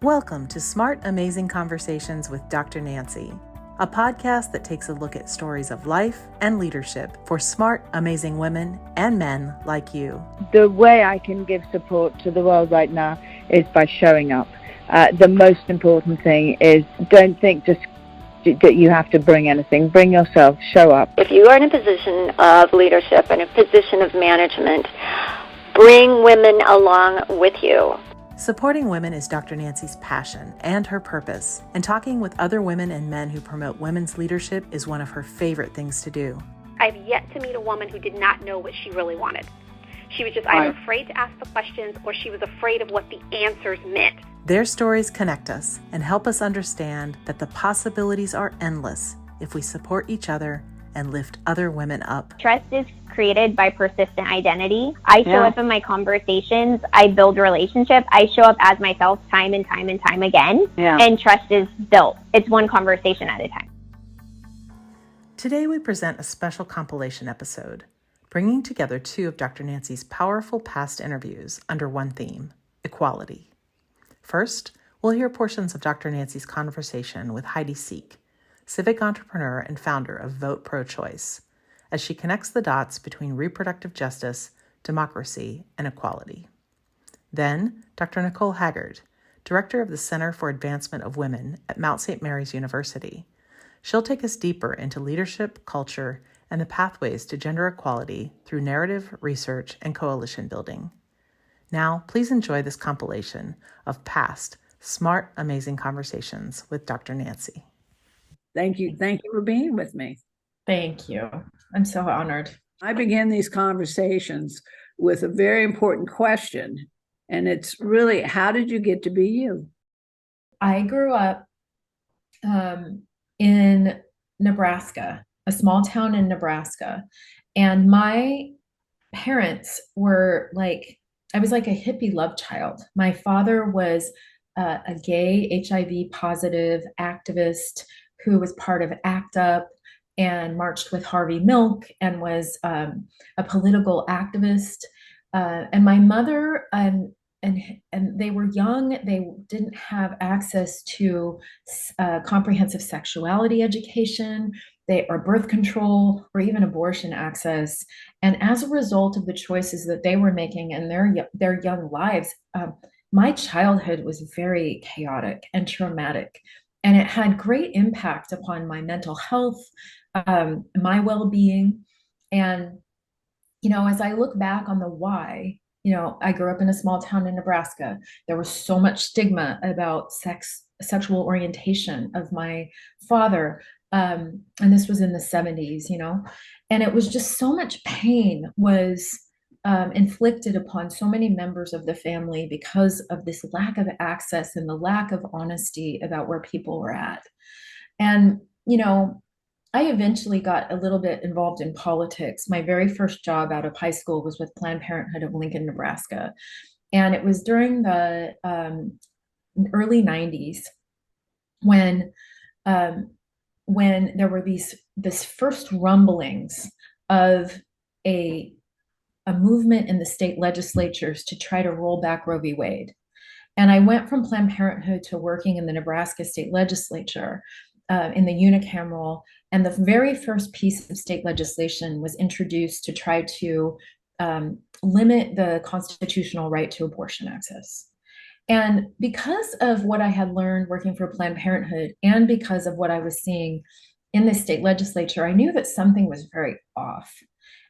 Welcome to Smart, Amazing Conversations with Dr. Nancy, a podcast that takes a look at stories of life and leadership for smart, amazing women and men like you. The way I can give support to the world right now is by showing up. The most important thing is don't think just that you have to bring anything. Bring yourself, show up. If you are in a position of leadership and a position of management, bring women along with you. Supporting women is Dr. Nancy's passion and her purpose, and talking with other women and men who promote women's leadership is one of her favorite things to do. I've yet to meet a woman who did not know what she really wanted. She was just either afraid to ask the questions or she was afraid of what the answers meant. Their stories connect us and help us understand that the possibilities are endless if we support each other and lift other women up. Trust is created by persistent identity. I show up in my conversations. I build relationships. I show up as myself time and time and time again. And trust is built. It's one conversation at a time. Today we present a special compilation episode, bringing together two of Dr. Nancy's powerful past interviews under one theme, equality. First, we'll hear portions of Dr. Nancy's conversation with Heidi Sieck, civic entrepreneur and founder of Vote Pro-Choice, as she connects the dots between reproductive justice, democracy, and equality. Then, Dr. Nicole Haggard, director of the Center for Advancement of Women at Mount St. Mary's University. She'll take us deeper into leadership, culture, and the pathways to gender equality through narrative, research, and coalition building. Now, please enjoy this compilation of past, smart, amazing conversations with Dr. Nancy. Thank you. Thank you for being with me. Thank you. I'm so honored. I begin these conversations with a very important question, and it's really, how did you get to be you? I grew up in Nebraska, a small town in Nebraska, and my parents were like, I was like a hippie love child. My father was a gay HIV positive activist who was part of ACT UP and marched with Harvey Milk and was a political activist. And my mother and they were young. They didn't have access to comprehensive sexuality education, or birth control, or even abortion access. And as a result of the choices that they were making in their young lives, my childhood was very chaotic and traumatic. And it had great impact upon my mental health, my well-being. And, as I look back on the why, I grew up in a small town in Nebraska. There was so much stigma about sexual orientation of my father. And this was in the 70s, and it was just so much pain was inflicted upon so many members of the family because of this lack of access and the lack of honesty about where people were at. And, I eventually got a little bit involved in politics. My very first job out of high school was with Planned Parenthood of Lincoln, Nebraska. And it was during the early 90s when there were this first rumblings of a movement in the state legislatures to try to roll back Roe v. Wade. And I went from Planned Parenthood to working in the Nebraska state legislature in the unicameral. And the very first piece of state legislation was introduced to try to limit the constitutional right to abortion access. And because of what I had learned working for Planned Parenthood and because of what I was seeing in the state legislature, I knew that something was very off.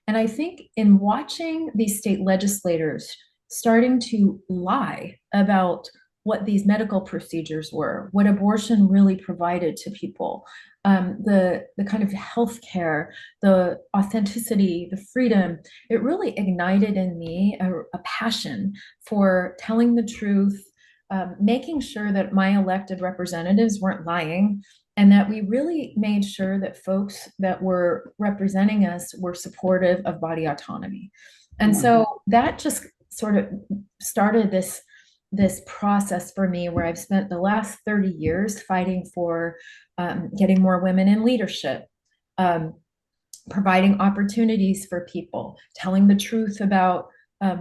And I think in watching these state legislators starting to lie about what these medical procedures were, what abortion really provided to people, the kind of health care, the authenticity, the freedom, it really ignited in me a passion for telling the truth, making sure that my elected representatives weren't lying, and that we really made sure that folks that were representing us were supportive of body autonomy. And so that just sort of started this process for me where I've spent the last 30 years fighting for getting more women in leadership, providing opportunities for people, telling the truth about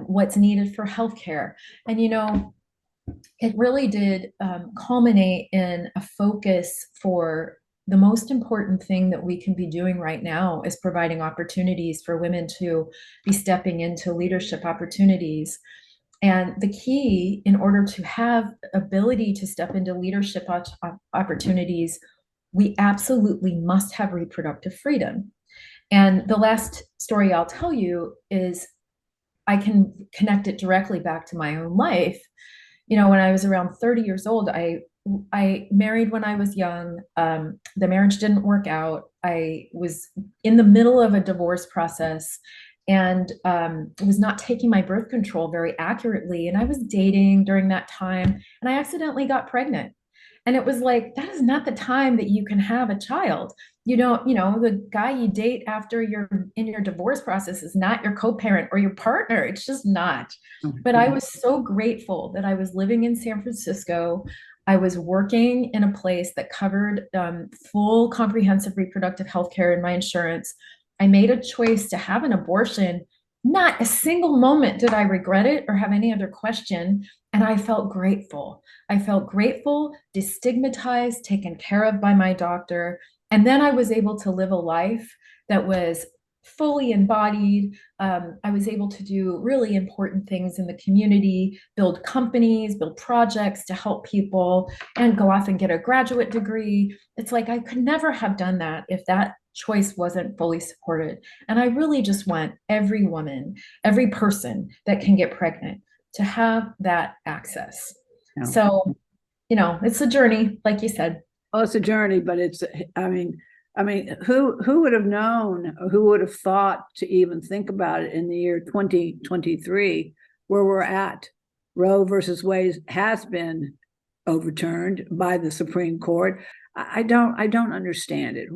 what's needed for healthcare. And, it really did culminate in a focus for the most important thing that we can be doing right now is providing opportunities for women to be stepping into leadership opportunities. And the key in order to have ability to step into leadership opportunities, we absolutely must have reproductive freedom. And the last story I'll tell you is I can connect it directly back to my own life. When I was around 30 years old, I married when I was young. The marriage didn't work out. I was in the middle of a divorce process and was not taking my birth control very accurately. And I was dating during that time, and I accidentally got pregnant. And it was like, that is not the time that you can have a child. The guy you date after you're in your divorce process is not your co-parent or your partner. It's just not. But I was so grateful that I was living in San Francisco. I was working in a place that covered full comprehensive reproductive health care in my insurance. I made a choice to have an abortion. Not a single moment did I regret it or have any other question. And I felt grateful. I felt grateful, destigmatized, taken care of by my doctor. And then I was able to live a life that was fully embodied. I was able to do really important things in the community, build companies, build projects to help people, and go off and get a graduate degree. It's like I could never have done that if that choice wasn't fully supported. And I really just want every woman, every person that can get pregnant to have that access. Yeah. So, it's a journey, like you said. Well, it's a journey, but who would have known, or who would have thought to even think about it in the year 2023, where we're at? Roe versus Wade has been overturned by the Supreme Court. I don't understand it.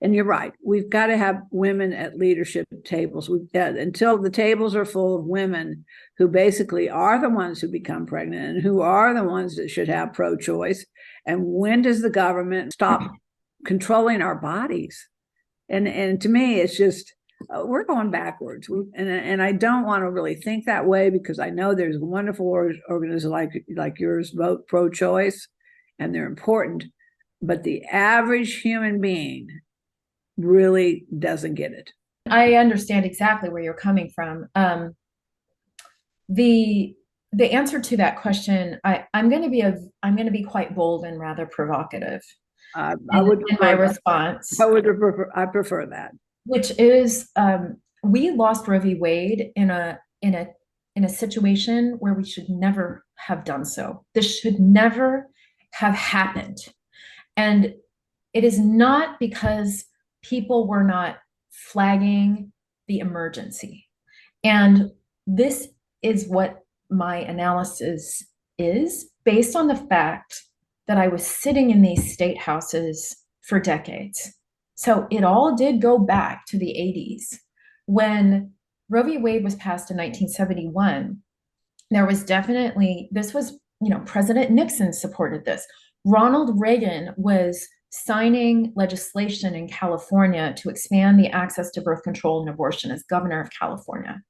And you're right, we've got to have women at leadership tables. Until the tables are full of women who basically are the ones who become pregnant and who are the ones that should have pro-choice. And when does the government stop controlling our bodies? And to me, it's just, we're going backwards. And I don't want to really think that way, because I know there's wonderful organizations like yours vote pro-choice, and they're important. But the average human being really doesn't get it. I understand exactly where you're coming from. The answer to that question, I'm going to be quite bold and rather provocative. I would in my response. I prefer that. Which is, we lost Roe v. Wade in a situation where we should never have done so. This should never have happened, and it is not because people were not flagging the emergency. And this is what my analysis is, based on the fact that I was sitting in these state houses for decades. So it all did go back to the 80s. When Roe v. Wade was passed in 1971, there was definitely, President Nixon supported this. Ronald Reagan was signing legislation in California to expand the access to birth control and abortion as governor of California.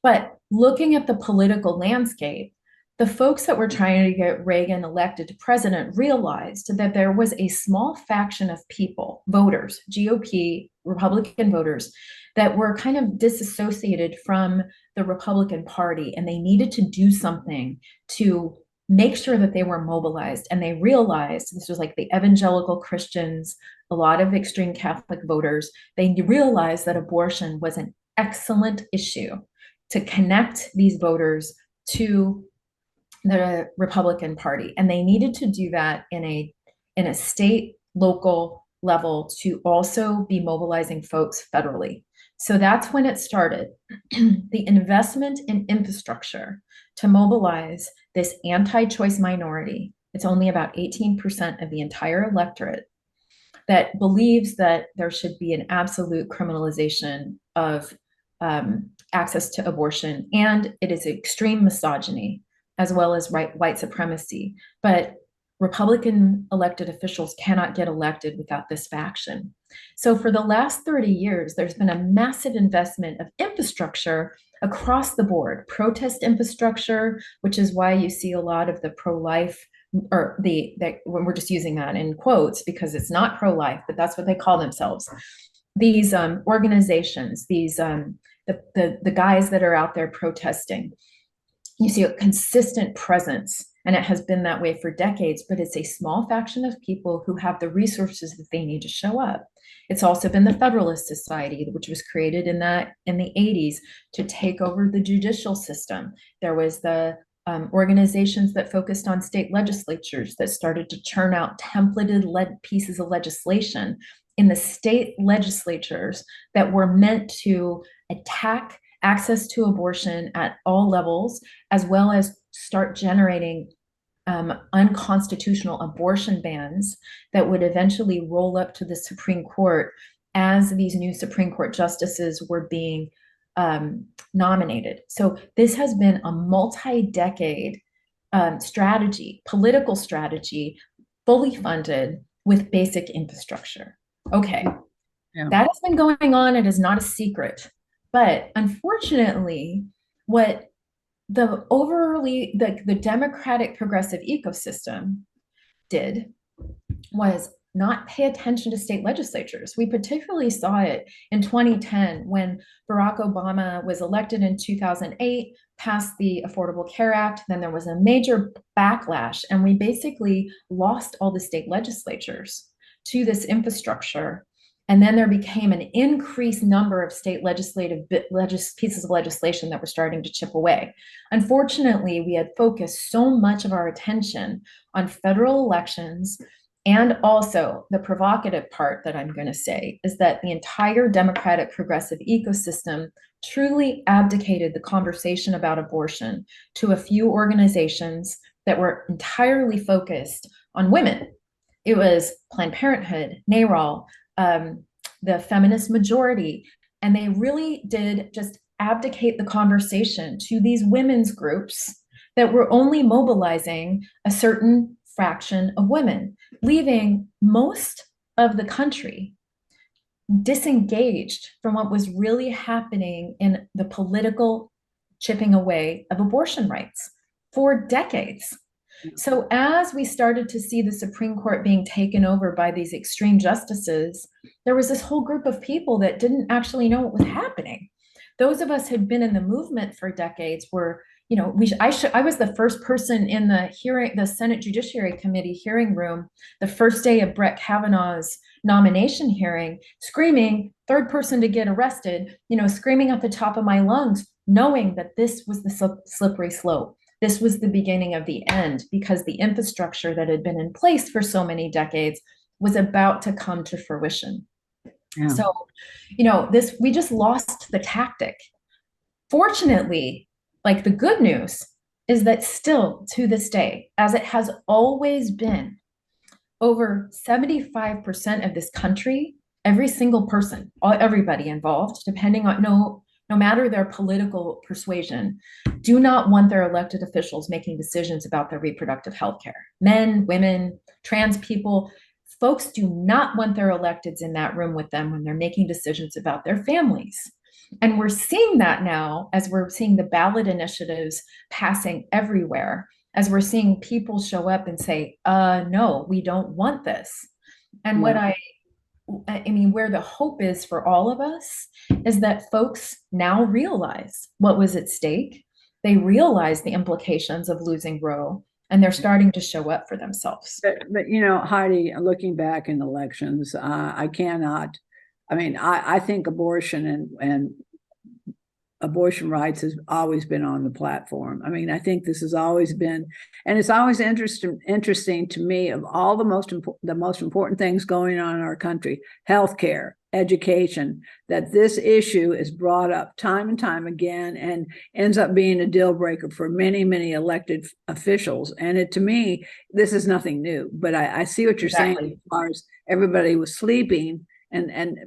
But looking at the political landscape, the folks that were trying to get Reagan elected to president realized that there was a small faction of people, voters, GOP, Republican voters, that were kind of disassociated from the Republican Party, and they needed to do something to make sure that they were mobilized. And they realized, this was like the evangelical Christians, a lot of extreme Catholic voters, they realized that abortion was an excellent issue to connect these voters to the Republican Party. And they needed to do that in a state, local level to also be mobilizing folks federally. So that's when it started. The investment in infrastructure to mobilize this anti-choice minority. It's only about 18% of the entire electorate that believes that there should be an absolute criminalization of access to abortion. And it is extreme misogyny, as well as white supremacy. But Republican elected officials cannot get elected without this faction. So for the last 30 years, there's been a massive investment of infrastructure across the board. Protest infrastructure, which is why you see a lot of the pro-life, or when we're just using that in quotes because it's not pro-life, but that's what they call themselves. These organizations, these the guys that are out there protesting, you see a consistent presence, and it has been that way for decades, but it's a small faction of people who have the resources that they need to show up. It's also been the Federalist Society, which was created in the 80s to take over the judicial system. There was the organizations that focused on state legislatures that started to churn out templated pieces of legislation in the state legislatures that were meant to attack access to abortion at all levels, as well as start generating unconstitutional abortion bans that would eventually roll up to the Supreme Court as these new Supreme Court justices were being nominated. So this has been a multi-decade strategy, political strategy, fully funded with basic infrastructure. Okay, that has been going on. It is not a secret. But unfortunately, what the democratic progressive ecosystem did was not pay attention to state legislatures. We particularly saw it in 2010 when Barack Obama was elected in 2008, passed the Affordable Care Act. Then there was a major backlash, and we basically lost all the state legislatures to this infrastructure. And then there became an increased number of state legislative pieces of legislation that were starting to chip away. Unfortunately, we had focused so much of our attention on federal elections. And also the provocative part that I'm going to say is that the entire democratic progressive ecosystem truly abdicated the conversation about abortion to a few organizations that were entirely focused on women. It was Planned Parenthood, NARAL, the feminist majority, and they really did just abdicate the conversation to these women's groups that were only mobilizing a certain fraction of women, leaving most of the country disengaged from what was really happening in the political chipping away of abortion rights for decades. So as we started to see the Supreme Court being taken over by these extreme justices, there was this whole group of people that didn't actually know what was happening. Those of us who had been in the movement for decades were, I was the first person in the Senate Judiciary Committee hearing room, the first day of Brett Kavanaugh's nomination hearing, screaming, third person to get arrested, screaming at the top of my lungs, knowing that this was the slippery slope. This was the beginning of the end, because the infrastructure that had been in place for so many decades was about to come to fruition. Yeah. So, we just lost the tactic. Fortunately, the good news is that still to this day, as it has always been, over 75% of this country, every single person, everybody involved, depending on no matter their political persuasion, do not want their elected officials making decisions about their reproductive health care. Men, women, trans people, folks do not want their electeds in that room with them when they're making decisions about their families. And we're seeing that now as we're seeing the ballot initiatives passing everywhere, as we're seeing people show up and say, no, we don't want this. And what where the hope is for all of us is that folks now realize what was at stake. They realize the implications of losing Roe, and they're starting to show up for themselves. But Heidi, looking back in elections, I think abortion and abortion rights has always been on the platform. I think this has always been, and it's always interesting to me, of all the most important things going on in our country, healthcare, education, that this issue is brought up time and time again and ends up being a deal breaker for many, many elected officials. And to me, this is nothing new, but I see what you're saying as far as everybody was sleeping. And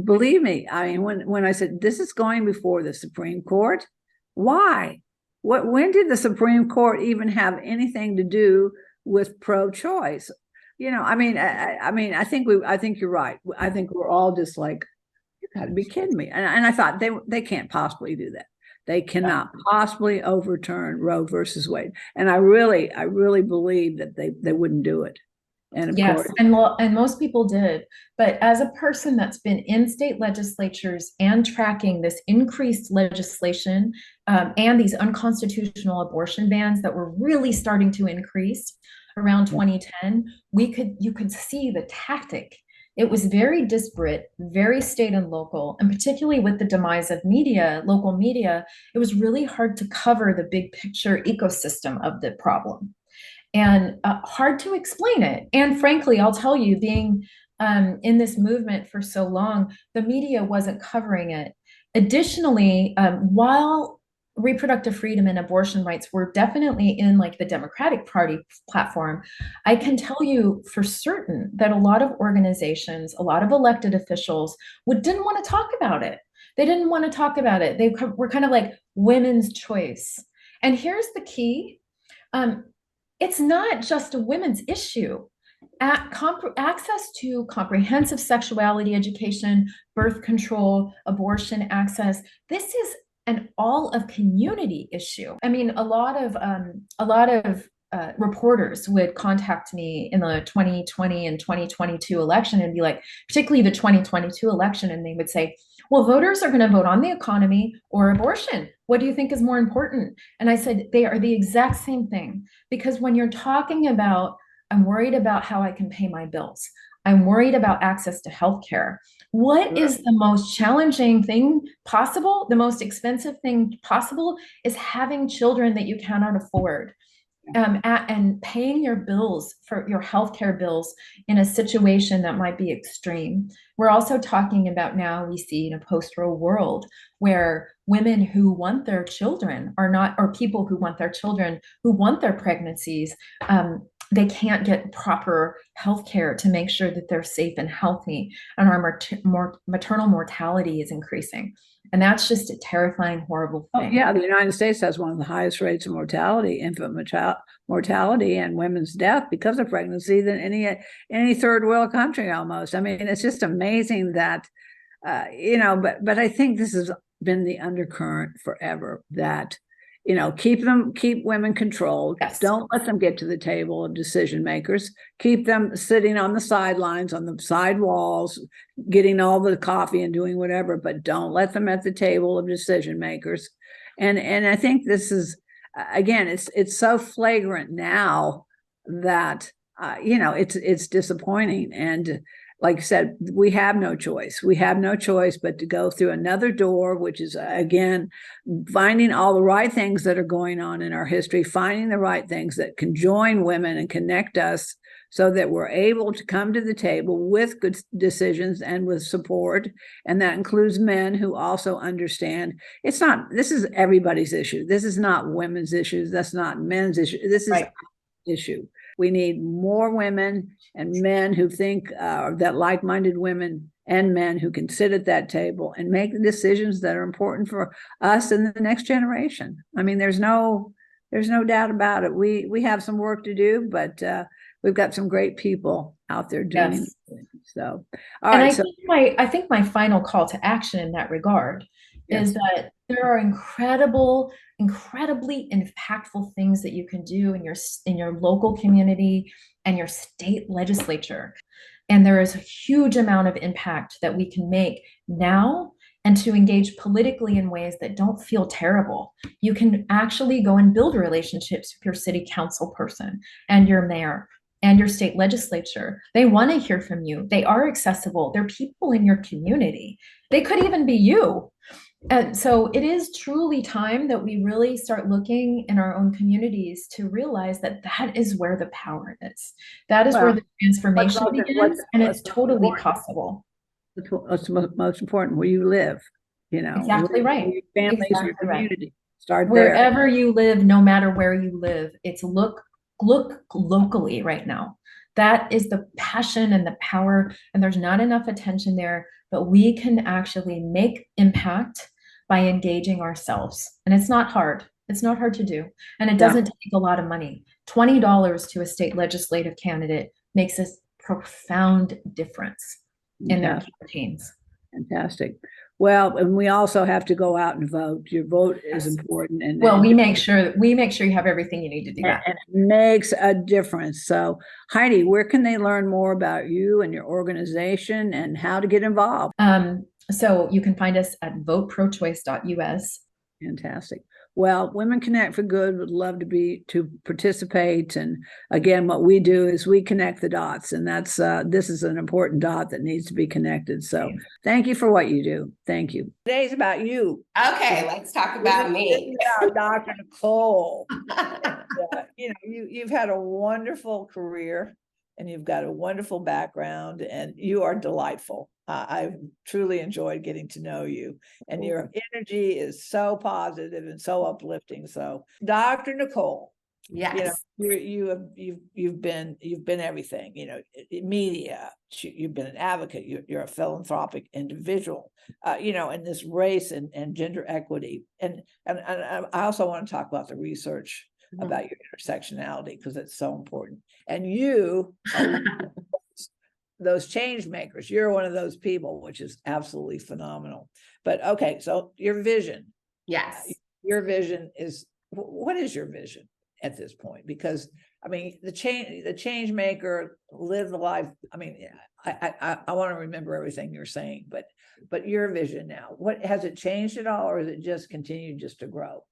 believe me, when I said this is going before the Supreme Court, why? When did the Supreme Court even have anything to do with pro-choice? I think you're right. I think we're all just like, you got to be kidding me. And I thought they can't possibly do that. They cannot possibly overturn Roe versus Wade. And I really believe that they wouldn't do it. And of yes, course, and most people did. But as a person that's been in state legislatures and tracking this increased legislation and these unconstitutional abortion bans that were really starting to increase around 2010, you could see the tactic. It was very disparate, very state and local, and particularly with the demise of media, local media, it was really hard to cover the big picture ecosystem of the problem and hard to explain it. And frankly, I'll tell you, being in this movement for so long, the media wasn't covering it. Additionally, while reproductive freedom and abortion rights were definitely in like the Democratic Party platform, I can tell you for certain that a lot of organizations, a lot of elected officials didn't want to talk about it. They didn't want to talk about it. They were kind of like women's choice. And here's the key. It's not just a women's issue. Access to comprehensive sexuality education, birth control, abortion access, this is an all of community issue. I mean, a lot of reporters would contact me in the 2020 and 2022 election and be like, particularly the 2022 election, and they would say, well, voters are going to vote on the economy or abortion. What do you think is more important? And I said, they are the exact same thing. Because when you're talking about, I'm worried about how I can pay my bills, I'm worried about access to healthcare. What is the most challenging thing possible? The most expensive thing possible is having children that you cannot afford. And paying your bills for your healthcare bills in a situation that might be extreme. We're also talking about now we see in a post-Roe world where women who want their children or people who want their children, who want their pregnancies, they can't get proper health care to make sure that they're safe and healthy. And our maternal mortality is increasing. And that's just a terrifying, horrible thing. Oh, yeah, the United States has one of the highest rates of mortality, infant mortality and women's death because of pregnancy than any third world country almost. I mean, it's just amazing that, but I think this has been the undercurrent forever that, keep women controlled. Yes. Don't let them get to the table of decision makers. Keep them sitting on the sidelines, on the side walls, getting all the coffee and doing whatever, but don't let them at the table of decision makers. And I think this is, again, it's so flagrant now that, it's disappointing. And like I said, we have no choice. We have no choice but to go through another door, which is, again, finding all the right things that are going on in our history, finding the right things that can join women and connect us so that we're able to come to the table with good decisions and with support. And that includes men who also understand this is everybody's issue. This is not women's issues. That's not men's issue. This is right. our issue. We need more women and men who think that like-minded women and men who can sit at that table and make the decisions that are important for us and the next generation. I mean, there's no doubt about it. We have some work to do, but we've got some great people out there doing Yes. it. So, I think my final call to action in that regard is that there are incredibly impactful things that you can do in your local community and your state legislature. And there is a huge amount of impact that we can make now, and to engage politically in ways that don't feel terrible. You can actually go and build relationships with your city council person and your mayor and your state legislature. They want to hear from you. They are accessible. They're people in your community. They could even be you. And so it is truly time that we really start looking in our own communities to realize that is where the power is. That is where the transformation begins, and it's totally possible. What's most important, where you live, Exactly right. Your families, exactly your community. Right. Start wherever there. You live, no matter where you live. It's look locally right now. That is the passion and the power, and there's not enough attention there, but we can actually make impact by engaging ourselves. And it's not hard. It's not hard to do. And it doesn't take a lot of money. $20 to a state legislative candidate makes a profound difference in their campaigns. Fantastic. Well, and we also have to go out and vote. Your vote is important. And well, we make sure you have everything you need to do that. And it makes a difference. So Heidi, where can they learn more about you and your organization and how to get involved? So you can find us at voteprochoice.us. Fantastic. Well, Women Connect for Good would love to participate. And again, what we do is we connect the dots, and that's this is an important dot that needs to be connected. So thank you for what you do. Thank you. Today's about you. Okay, let's talk about me. Dr. Nicole. You've had a wonderful career, and you've got a wonderful background, and you are delightful. I've truly enjoyed getting to know you, and your energy is so positive and so uplifting. So, Dr. Nicole, yes, you've been everything. Media. You've been an advocate. You're a philanthropic individual. In this race and gender equity, and I also want to talk about the research about your intersectionality, because it's so important. And you are those change makers. You're one of those people, which is absolutely phenomenal. But okay, so your vision. Yes. Your vision is, what is your vision at this point? Because the change maker, live the life. I want to remember everything you're saying, but your vision now, what has it changed at all, or has it just continued just to grow?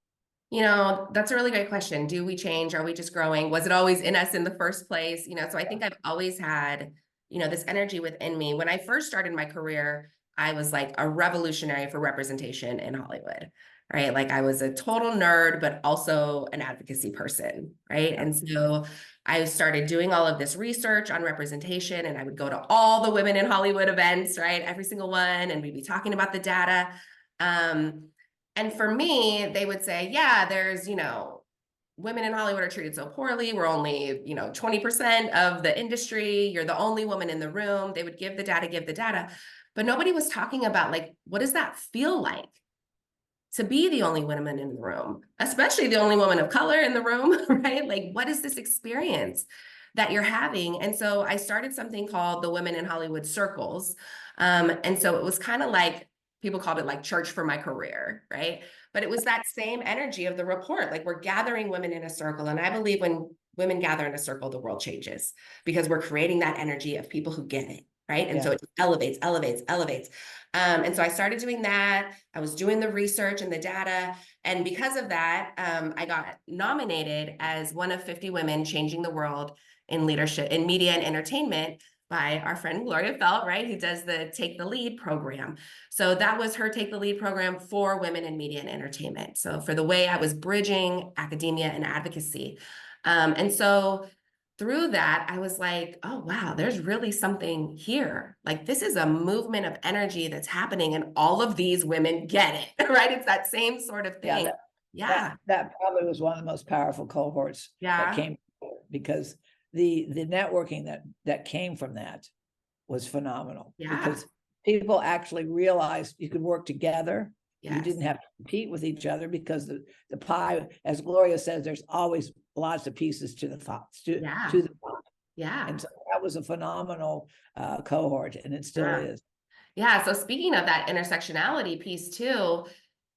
That's a really great question. Do we change? Are we just growing? Was it always in us in the first place? So I think I've always had, this energy within me. When I first started my career, I was like a revolutionary for representation in Hollywood, right? Like I was a total nerd, but also an advocacy person, right? And so I started doing all of this research on representation, and I would go to all the Women in Hollywood events, right? Every single one, and we'd be talking about the data. And for me, they would say, yeah, there's, women in Hollywood are treated so poorly. We're only, 20% of the industry. You're the only woman in the room. They would give the data. But nobody was talking about, like, what does that feel like to be the only woman in the room, especially the only woman of color in the room, right? Like, what is this experience that you're having? And so I started something called the Women in Hollywood Circles. And so it was kind of like, people called it like church for my career, right? But it was that same energy of the report. Like, we're gathering women in a circle. And I believe when women gather in a circle, the world changes, because we're creating that energy of people who get it, right? And so it elevates. And so I started doing that. I was doing the research and the data. And because of that, I got nominated as one of 50 women changing the world in leadership, in media and entertainment, by our friend Gloria Felt, right? Who does the Take the Lead program. So that was her Take the Lead program for women in media and entertainment. So for the way I was bridging academia and advocacy. And so through that, I was like, oh, wow, there's really something here. Like, this is a movement of energy that's happening, and all of these women get it, right? It's that same sort of thing. That probably was one of the most powerful cohorts that came, because the networking that came from that was phenomenal, because people actually realized you could work together. You didn't have to compete with each other, because the pie, as Gloria says, there's always lots of pieces to the thoughts to the pie. And so that was a phenomenal cohort, and it still is. So speaking of that intersectionality piece too,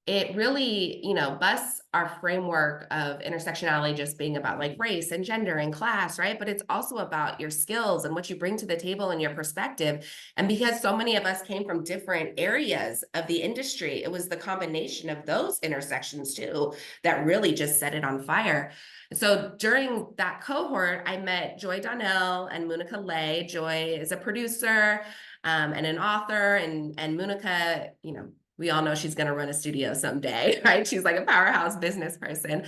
it really, busts our framework of intersectionality just being about like race and gender and class, right? But it's also about your skills and what you bring to the table and your perspective. And because so many of us came from different areas of the industry, it was the combination of those intersections too that really just set it on fire. So during that cohort, I met Joy Donnell and Monica Lay. Joy is a producer and an author, and Monica, we all know she's going to run a studio someday, right? She's like a powerhouse business person.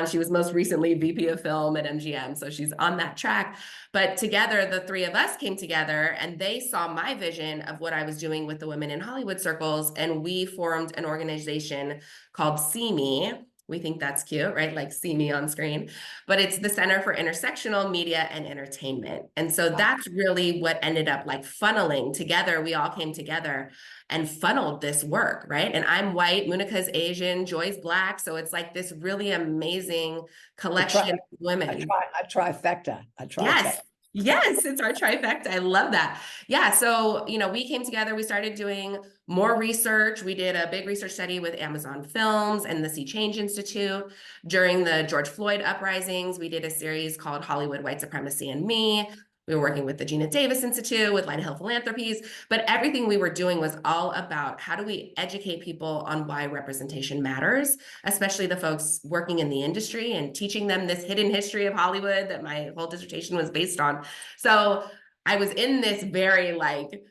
She was most recently VP of film at MGM, so she's on that track. But together, the three of us came together, and they saw my vision of what I was doing with the Women in Hollywood Circles, and we formed an organization called See Me. We think that's cute, right? Like, see me on screen. But it's the Center for Intersectional Media and Entertainment. And so that's really what ended up like funneling together. We all came together and funneled this work, right? And I'm white, Munica's Asian, Joy's Black. So it's like this really amazing collection of women. A trifecta. Yes. Yes, it's our trifecta. I love that. Yeah. So, we came together, we started doing more research. We did a big research study with Amazon Films and the Sea Change Institute. During the George Floyd uprisings, we did a series called Hollywood, White Supremacy, and Me. We were working with the Gina Davis Institute, with Light Hill Philanthropies, but everything we were doing was all about how do we educate people on why representation matters, especially the folks working in the industry, and teaching them this hidden history of Hollywood that my whole dissertation was based on. So I was in this very like,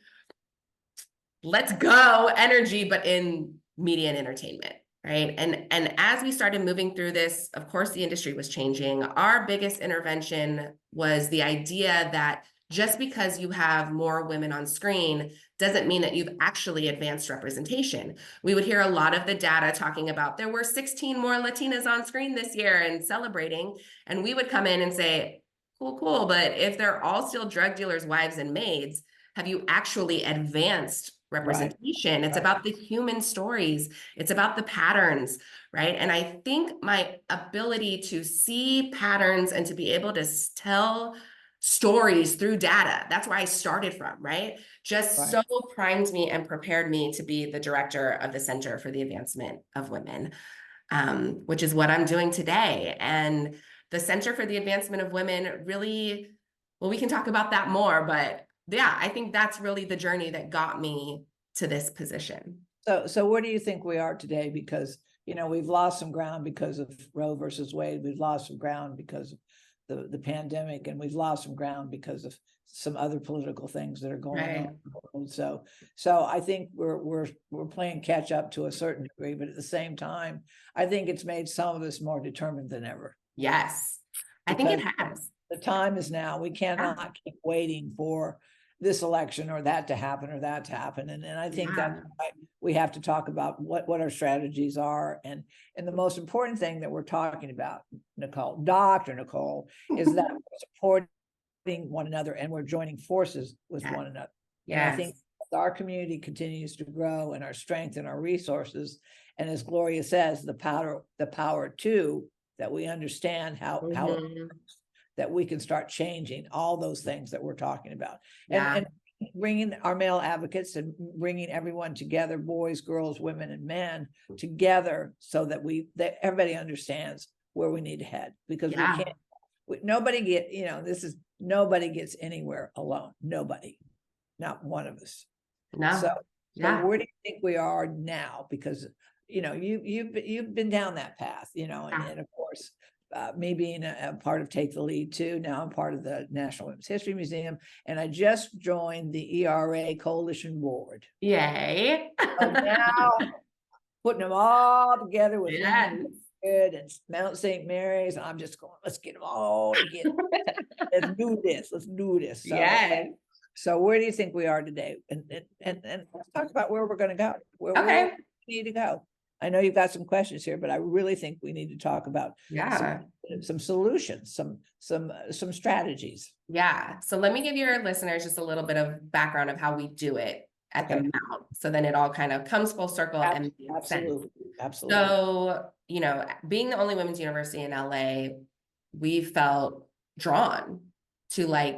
let's go energy, but in media and entertainment. Right. And as we started moving through this, of course, the industry was changing. Our biggest intervention was the idea that just because you have more women on screen doesn't mean that you've actually advanced representation. We would hear a lot of the data talking about there were 16 more Latinas on screen this year and celebrating. And we would come in and say, cool. But if they're all still drug dealers' wives and maids, have you actually advanced representation? Right. It's about the human stories. It's about the patterns, right? And I think my ability to see patterns and to be able to tell stories through data, that's where I started from, right? Just so primed me and prepared me to be the director of the Center for the Advancement of Women, which is what I'm doing today. And the Center for the Advancement of Women really, well, we can talk about that more, but yeah, I think that's really the journey that got me to this position. So where do you think we are today? Because, we've lost some ground because of Roe versus Wade. We've lost some ground because of the pandemic, and we've lost some ground because of some other political things that are going on. So I think we're playing catch up to a certain degree, but at the same time, I think it's made some of us more determined than ever. Yes, I think it has. The time is now. We cannot keep waiting for this election or that to happen. And I think that's why we have to talk about what our strategies are. And the most important thing that we're talking about, Dr. Nicole, is that we're supporting one another and we're joining forces with one another. And I think our community continues to grow, and our strength and our resources. And as Gloria says, the power too, that we understand how that we can start changing all those things that we're talking about. And bringing our male advocates and bringing everyone together, boys, girls, women, and men together, so that everybody understands where we need to head, because nobody gets anywhere alone. Nobody, not one of us. No. So where do you think we are now? Because, you've been down that path, and of course, me being a part of Take the Lead too. Now I'm part of the National Women's History Museum, and I just joined the ERA Coalition Board. Yay! So now putting them all together with and Mount St. Mary's. I'm just going, let's get them all together. Let's do this. So, so where do you think we are today? And let's talk about where we're going to go. Where we need to go. I know you've got some questions here, but I really think we need to talk about some solutions, some strategies. Yeah. So let me give your listeners just a little bit of background of how we do it at the Mount. So then it all kind of comes full circle and makes sense. Absolutely. So, being the only women's university in LA, we felt drawn to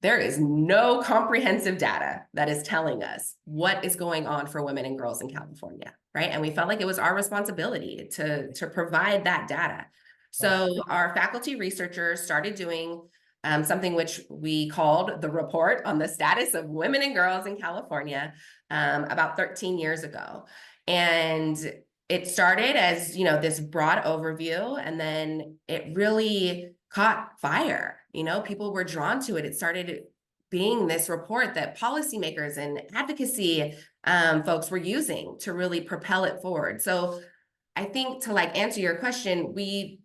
there is no comprehensive data that is telling us what is going on for women and girls in California, right? And we felt like it was our responsibility to provide that data. So our faculty researchers started doing something which we called the Report on the Status of Women and Girls in California about 13 years ago. And it started as, this broad overview, and then it really caught fire. People were drawn to it. It started being this report that policymakers and advocacy folks were using to really propel it forward. So I think to answer your question, we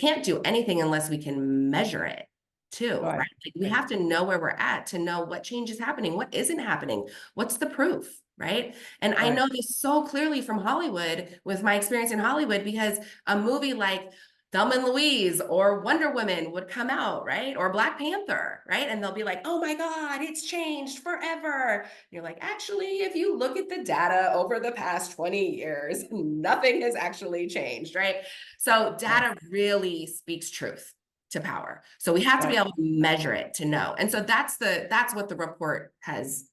can't do anything unless we can measure it too, right? We have to know where we're at to know what change is happening, what isn't happening, what's the proof, right? And I know this so clearly from Hollywood, with my experience in Hollywood, because a movie like Thelma and Louise or Wonder Woman would come out, right? Or Black Panther, right? And they'll be like, oh my God, it's changed forever. And you're like, actually, if you look at the data over the past 20 years, nothing has actually changed, right? So data really speaks truth. to power. So we have to be able to measure it to know. And so that's what the report has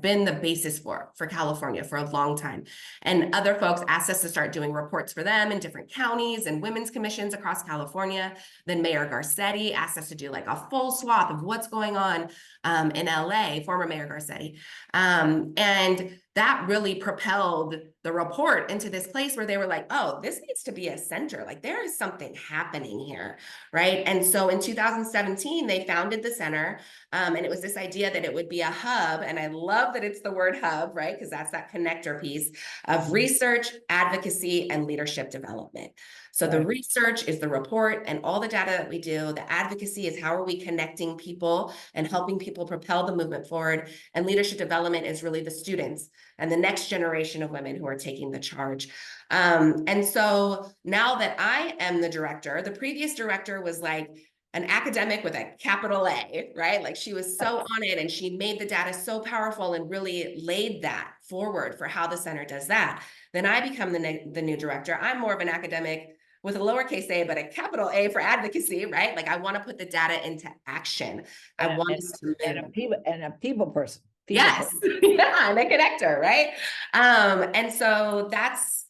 been the basis for California for a long time. And other folks asked us to start doing reports for them in different counties and women's commissions across California. Then Mayor Garcetti asked us to do like a full swath of what's going on in LA, former Mayor Garcetti. And that really propelled the report into this place where they were like, oh, this needs to be a center. Like there is something happening here, right? And so in 2017, they founded the center. And it was this idea that it would be a hub. And I love that it's the word hub, right? Because that's that connector piece of research, advocacy, and leadership development. So the research is the report and all the data that we do. The advocacy is how are we connecting people and helping people propel the movement forward. And leadership development is really the students and the next generation of women who are taking the charge. And so now that I am the director, the previous director was like an academic with a capital A, right? Like she was so on it and she made the data so powerful and really laid that forward for how the center does that. Then I become the new director. I'm more of an academic with a lowercase a, but a capital A for advocacy, right? Like I want to put the data into action. I want us to and a people person. Yes, yeah, and a connector, right? And so that's,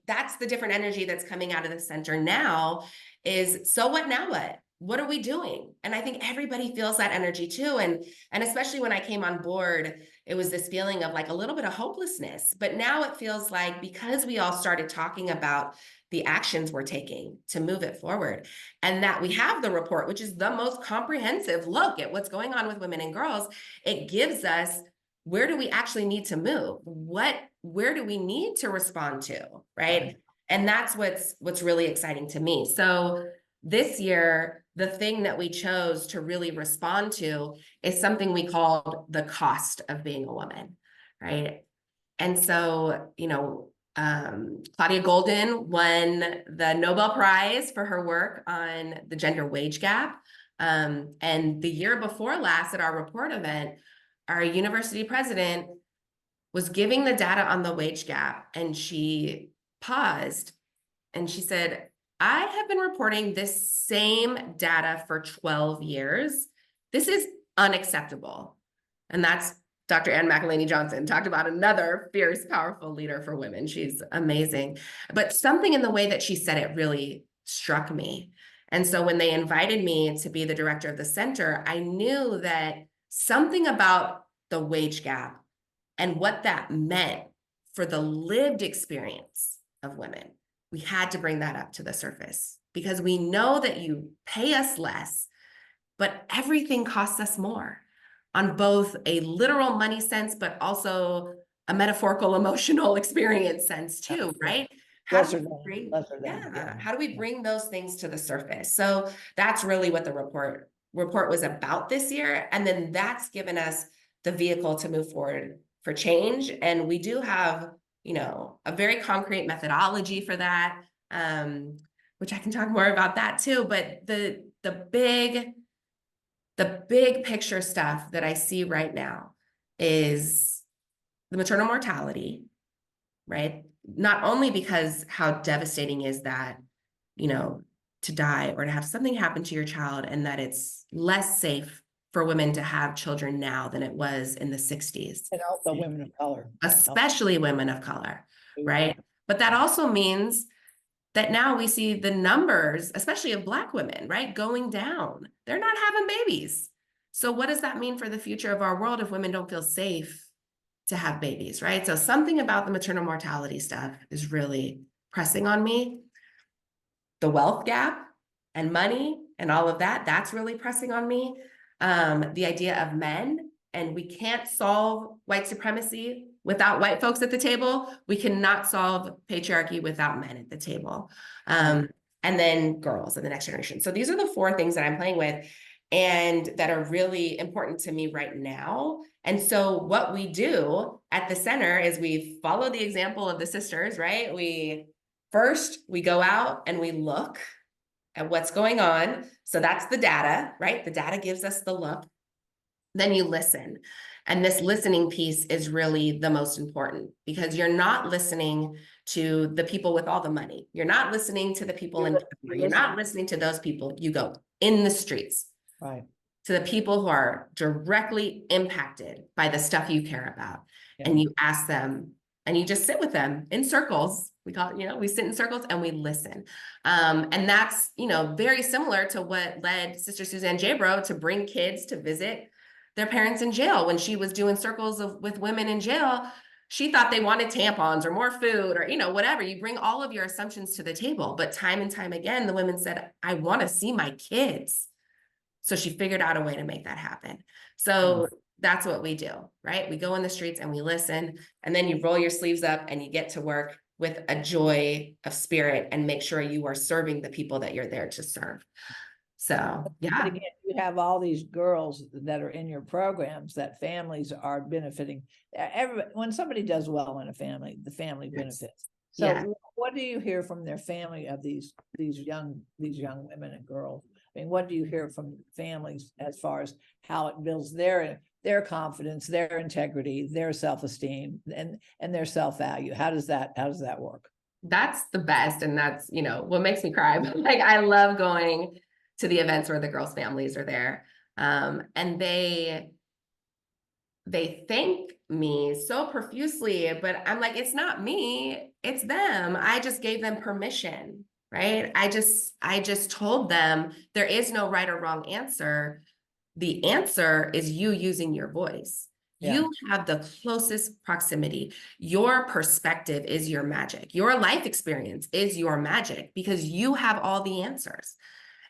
that's the different energy that's coming out of the center now is, so what now what? What are we doing? And I think everybody feels that energy too. And especially when I came on board, it was this feeling of like a little bit of hopelessness. But now it feels like because we all started talking about the actions we're taking to move it forward, and that we have the report, which is the most comprehensive look at what's going on with women and girls, it gives us where do we actually need to move? Where do we need to respond to, right? And that's what's really exciting to me. So this year, the thing that we chose to really respond to is something we called the cost of being a woman, right? And so, Claudia Golden won the Nobel Prize for her work on the gender wage gap. And the year before last at our report event, our university president was giving the data on the wage gap, and she paused and she said, I have been reporting this same data for 12 years. This is unacceptable. And that's Dr. Ann McElhaney Johnson talked about another fierce, powerful leader for women. She's amazing. But something in the way that she said it really struck me. And so when they invited me to be the director of the center, I knew that something about the wage gap and what that meant for the lived experience of women, we had to bring that up to the surface, because we know that you pay us less, but everything costs us more on both a literal money sense, but also a metaphorical emotional experience sense too, right? How do we bring those things to the surface? So that's really what the report was about this year. And then that's given us the vehicle to move forward for change. And we do have, a very concrete methodology for that, which I can talk more about that too. But the big picture stuff that I see right now is the maternal mortality, right? Not only because how devastating is that, to die or to have something happen to your child, and that it's less safe for women to have children now than it was in the 60s. And also women of color. Especially women of color, right? But that also means that now we see the numbers, especially of Black women, right, going down. They're not having babies. So what does that mean for the future of our world if women don't feel safe to have babies, right? So something about the maternal mortality stuff is really pressing on me. The wealth gap and money and all of that, that's really pressing on me. The idea of men, and we can't solve white supremacy without white folks at the table. We cannot solve patriarchy without men at the table. And then girls and the next generation. So these are the 4 things that I'm playing with and that are really important to me right now. And so what we do at the center is we follow the example of the sisters, right? We go out and we look at what's going on. So that's the data, right? The data gives us the look. then you listen. And this listening piece is really the most important, because you're not listening to the people with all the money. You're not listening to the people in power. You're not listening to those people. You go in the streets. Right. To the people who are directly impacted by the stuff you care about. Yeah. And you ask them, and you just sit with them in circles. We call it, we sit in circles and we listen. And that's, very similar to what led Sister Suzanne Jabro to bring kids to visit their parents in jail. When she was doing circles with women in jail, she thought they wanted tampons or more food or, whatever. You bring all of your assumptions to the table. But time and time again, the women said, I want to see my kids. So she figured out a way to make that happen. So that's what we do, right? We go in the streets and we listen, and then you roll your sleeves up and you get to work with a joy of spirit and make sure you are serving the people that you're there to serve. So, yeah. But again, you have all these girls that are in your programs that families are benefiting. When somebody does well in a family, the family benefits. So what do you hear from their family of these young women and girls? I mean, what do you hear from families as far as how it builds their confidence, their integrity, their self-esteem, and their self-value? How does that work? That's the best. And that's, what makes me cry. Like, I love going to the events where the girls' families are there. And they thank me so profusely, but I'm like, it's not me, it's them. I just gave them permission, right? I just told them there is no right or wrong answer. The answer is you using your voice. Yeah. You have the closest proximity. Your perspective is your magic. Your life experience is your magic, because you have all the answers.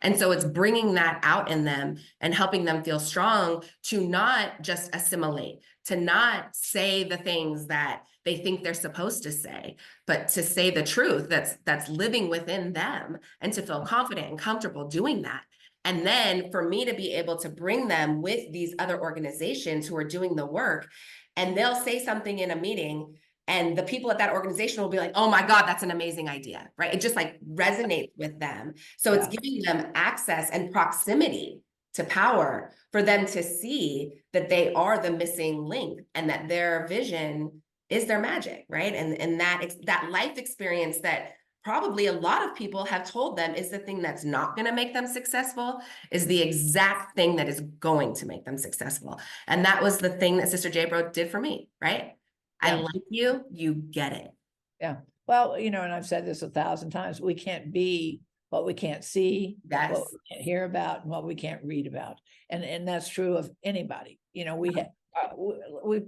And so it's bringing that out in them and helping them feel strong to not just assimilate, to not say the things that they think they're supposed to say, but to say the truth that's living within them, and to feel confident and comfortable doing that. And then for me to be able to bring them with these other organizations who are doing the work, and they'll say something in a meeting, and the people at that organization will be like, oh my God, that's an amazing idea, right? It just like resonates with them. So it's giving them access and proximity to power for them to see that they are the missing link, and that their vision is their magic, right? And that life experience that probably a lot of people have told them is the thing that's not going to make them successful is the exact thing that is going to make them successful. And that was the thing that Sister Jabro did for me, right? I like you, you get it. Yeah. Well, and I've said this 1,000 times, we can't be what we can't see, what we can't hear about, and what we can't read about. And that's true of anybody.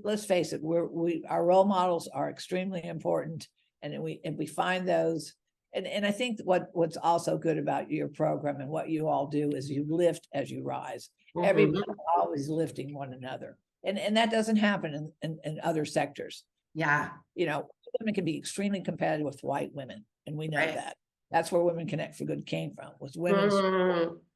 Let's face it, our role models are extremely important, and we find those. And I think what's also good about your program and what you all do is you lift as you rise. Mm-hmm. Everybody's always lifting one another. And that doesn't happen in other sectors. Yeah. Women can be extremely competitive with white women, and we know that. That's where Women Connect for Good came from, was women's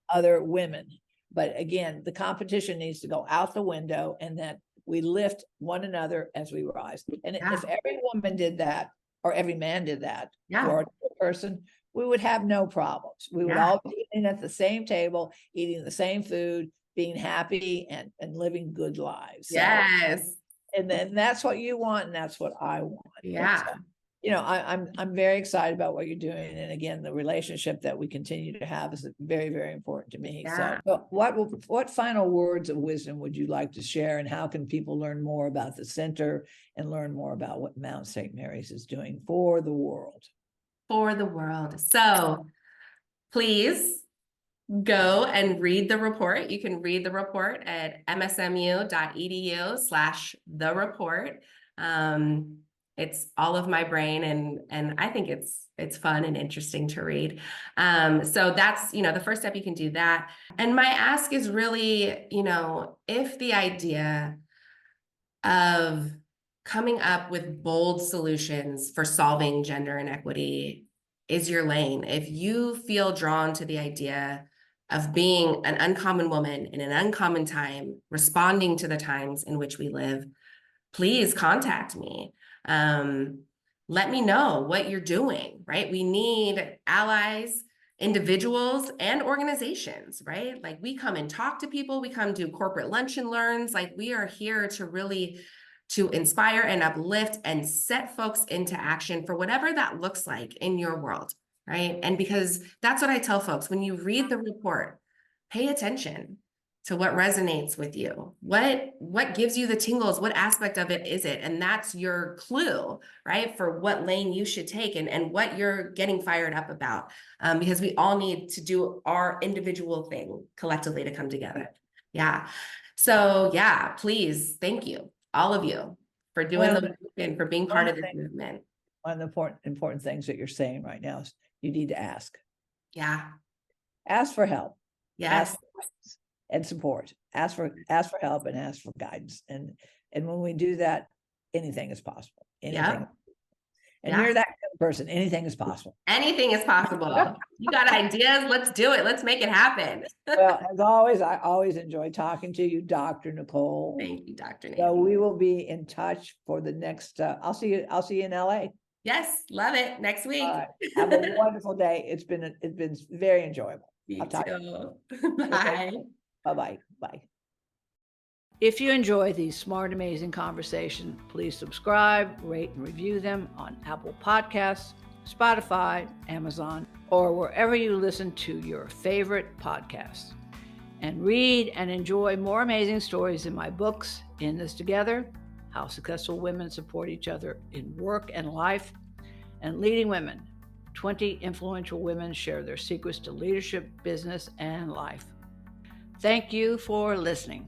other women. But again, the competition needs to go out the window, and that we lift one another as we rise. And if every woman did that, or every man did that, or a person, we would have no problems. We would all be eating at the same table, eating the same food, being happy and living good lives. So, and then that's what you want, and that's what I want. Yeah. So, I'm very excited about what you're doing. And again, the relationship that we continue to have is very, very important to me. Yeah. So what final words of wisdom would you like to share, and how can people learn more about the center and learn more about what Mount St. Mary's is doing for the world? For the world. So please go and read the report. You can read the report at msmu.edu/the report. It's all of my brain, and I think it's fun and interesting to read. So that's, the first step. You can do that. And my ask is really, if the idea of coming up with bold solutions for solving gender inequity is your lane, if you feel drawn to the idea of being an uncommon woman in an uncommon time, responding to the times in which we live, please contact me. Let me know what you're doing, right? We need allies individuals and organizations, right? Like we come and talk to people, we come do corporate lunch and learns, like we are here to really to inspire and uplift and set folks into action for whatever that looks like in your world, right? And because that's what I tell folks, when you read the report, pay attention to what resonates with you. What gives you the tingles? What aspect of it is it? And that's your clue, right? For what lane you should take and what you're getting fired up about. Because we all need to do our individual thing collectively to come together. Yeah. So yeah, please, thank you, all of you, for doing the work and for being part of this movement. One of the important things that you're saying right now is you need to ask. Yeah. Ask for help. Yes. Ask and support. Ask for help and ask for guidance. And when we do that, anything is possible. Anything. Yeah. And you're that kind of person. Anything is possible. Anything is possible. You got ideas? Let's do it. Let's make it happen. Well, as always, I always enjoy talking to you, Dr. Nicole. Thank you, Dr. Nancy. So we will be in touch for the next. I'll see you in LA. Yes, love it. Next week. Have a wonderful day. It's been very enjoyable. You too. Bye. Bye. Bye. If you enjoy these smart, amazing conversations, please subscribe, rate, and review them on Apple Podcasts, Spotify, Amazon, or wherever you listen to your favorite podcasts. And read and enjoy more amazing stories in my books, In This Together, How Successful Women Support Each Other in Work and Life, and Leading Women, 20 Influential Women Share Their Secrets to Leadership, Business, and Life. Thank you for listening.